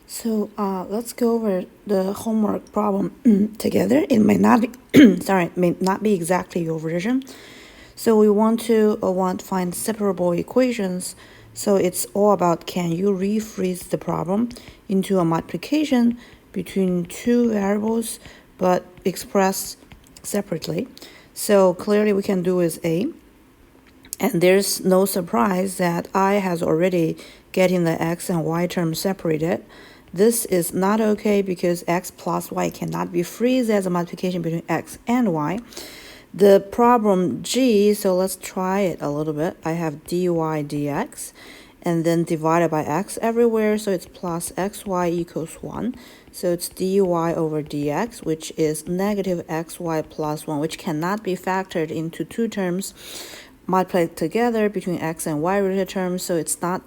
Let's go over the homework problem together. It may not be sorry, it may not be exactly your version. So we want to find separable equations. So it's all about, can you rephrase the problem into a multiplication between two variables but expressed separately. So clearly we can do is A. And there's no surprise that I has already getting the x and y terms separated. This is not okay because x plus y cannot be freeze as a multiplication between x and y. The problem G, so let's try it a little bit. I have dy dx and then divided by x everywhere, so it's plus xy equals 1. So it's dy over dx, which is negative xy plus 1, which cannot be factored into two terms multiplied together between x and y related terms, so it's not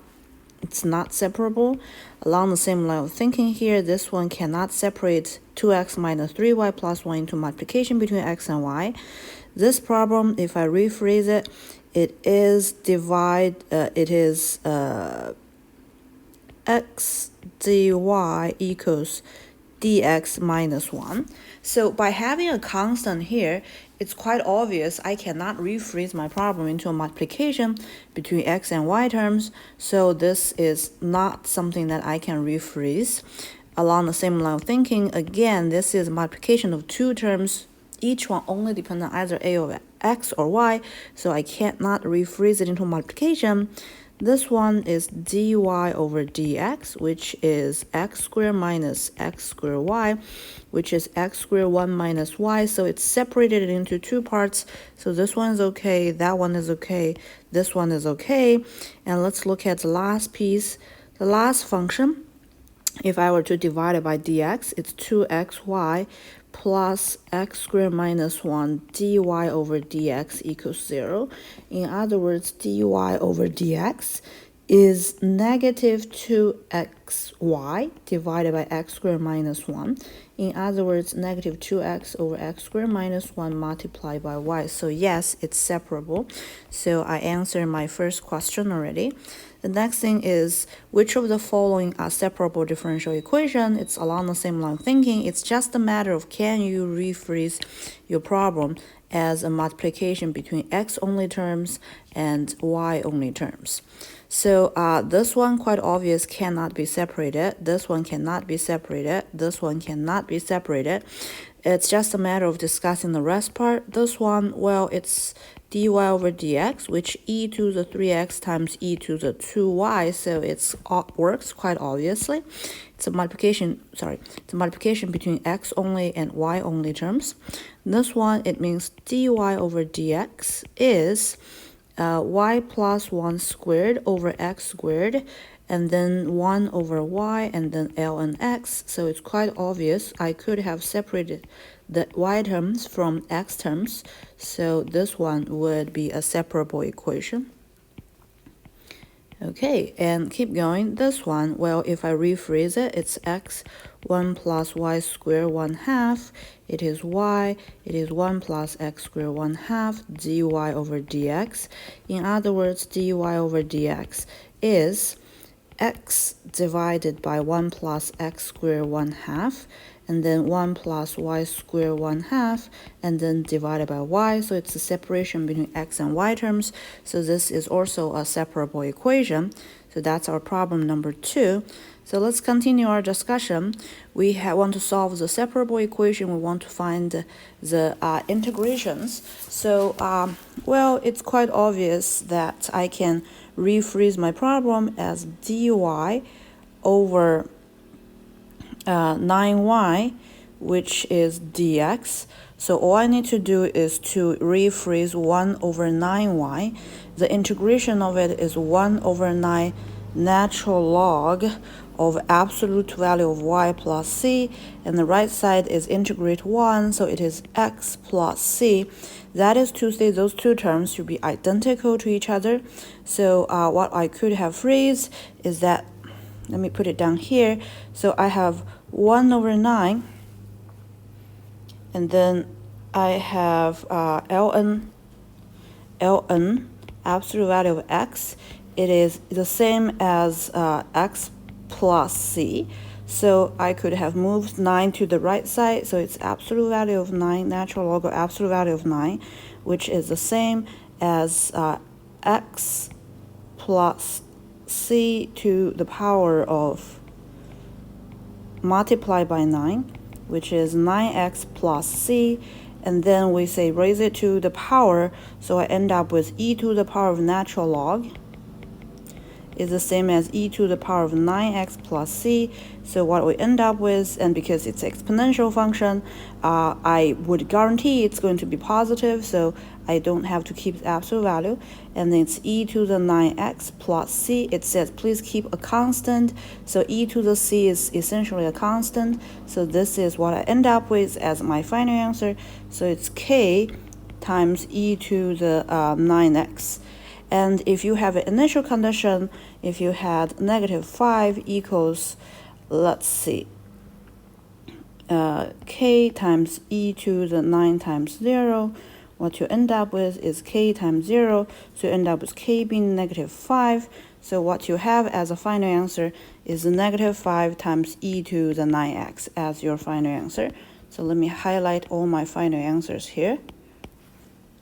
separable. Along the same line of thinking here, this one cannot separate 2x minus 3y plus 1 into multiplication between x and y. This problem, if I rephrase it, it is x dy equals dx minus 1. So by having a constant here, it's quite obvious I cannot rephrase my problem into a multiplication between x and y terms, so this is not something that I can rephrase. Along the same line of thinking, again, this is a multiplication of two terms, each one only depends on either a over x or y, so I cannot rephrase it into multiplication. This one is dy over dx, which is x squared minus x squared y, which is x squared 1 minus y. So it's separated into two parts. So this one is okay, that one is okay, this one is okay. And let's look at the last piece, the last function. If I were to divide it by dx, it's 2xy plus x squared minus 1 dy over dx equals 0. In other words, dy over dx is negative 2xy divided by x squared minus 1. In other words, negative 2x over x squared minus 1 multiplied by y. So yes, it's separable. So I answered my first question already. The next thing is, which of the following are separable differential equation? It's along the same line of thinking. It's just a matter of, can you rephrase your problem as a multiplication between x only terms and y only terms. So this one, quite obvious, cannot be separated. This one cannot be separated. This one cannot be separated. It's just a matter of discussing the rest part. This one, well, it's dy over dx, which e to the 3x times e to the 2y, so it works quite obviously. It's a multiplication between x only and y only terms. This one, it means dy over dx is y plus 1 squared over x squared, and then 1 over y, and then ln x. So it's quite obvious I could have separated the y terms from x terms, so this one would be a separable equation. Okay, and keep going. This one, well, if I rephrase it, it's x 1 plus y squared 1 half. It is y. It is 1 plus x squared 1 half dy over dx. In other words, dy over dx is x divided by 1 plus x squared 1 half, and then 1 plus y squared 1 half, and then divided by y. So it's a separation between x and y terms. So this is also a separable equation. So that's our problem number 2. So let's continue our discussion. We want to solve the separable equation. We want to find the integrations. So, well, it's quite obvious that I can rephrase my problem as dy over 9y, which is dx. So all I need to do is to rephrase 1 over 9y. The integration of it is 1 over 9 natural log of absolute value of y plus c, and the right side is integrate 1, so it is x plus c. That is to say those two terms should be identical to each other. So what I could have phrased is that, let me put it down here. So I have 1 over 9, and then I have ln absolute value of x. It is the same as x plus c. So I could have moved 9 to the right side, so it's absolute value of 9, natural log of absolute value of 9, which is the same as x plus c to the power of multiplied by 9, which is 9x plus c, and then we say raise it to the power, so I end up with e to the power of natural log is the same as e to the power of 9x plus c. So what we end up with, and because it's exponential function, I would guarantee it's going to be positive, so I don't have to keep the absolute value. And then it's e to the 9x plus c. It says please keep a constant, so e to the c is essentially a constant. So this is what I end up with as my final answer. So it's k times e to the 9x. And if you have an initial condition, if you had -5 equals, let's see, k times e to the 9 times 0, what you end up with is k times 0, so you end up with k being -5. So what you have as a final answer is -5 times e to the 9x as your final answer. So let me highlight all my final answers here.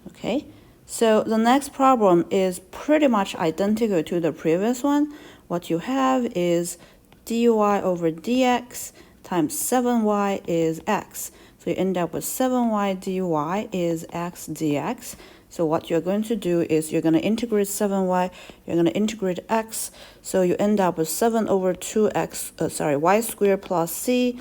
Okay. So the next problem is pretty much identical to the previous one. What you have is dy over dx times 7y is x. So you end up with 7y dy is x dx. So what you're going to do is you're going to integrate 7y, you're going to integrate x. So you end up with 7 over 2x, y squared plus c.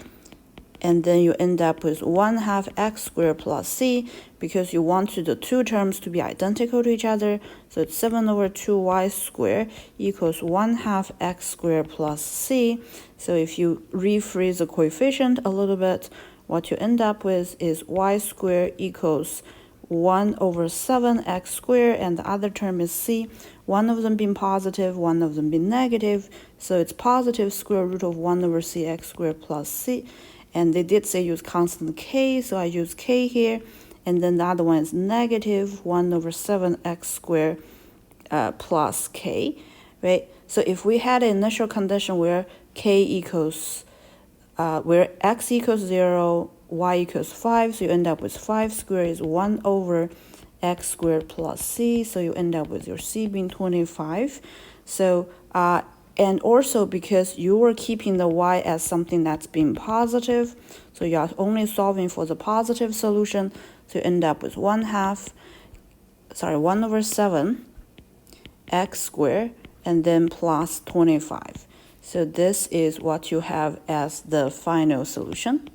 And then you end up with 1/2 x squared plus c, because you want the two terms to be identical to each other. So it's 7 over 2y squared equals 1/2 x squared plus c. So if you rephrase the coefficient a little bit, what you end up with is y squared equals 1 over 7x squared, and the other term is c. One of them being positive, one of them being negative. So it's positive square root of 1 over cx squared plus c. And they did say use constant k, so I use k here. And then the other one is negative 1 over 7x squared plus k, right? So if we had an initial condition where k equals, where x equals 0, y equals 5, so you end up with 5 squared is 1 over x squared plus c, so you end up with your c being 25. So, and also because you were keeping the y as something that's being positive, so you are only solving for the positive solution, so you end up with 1 over 7 x squared, and then plus 25. So this is what you have as the final solution.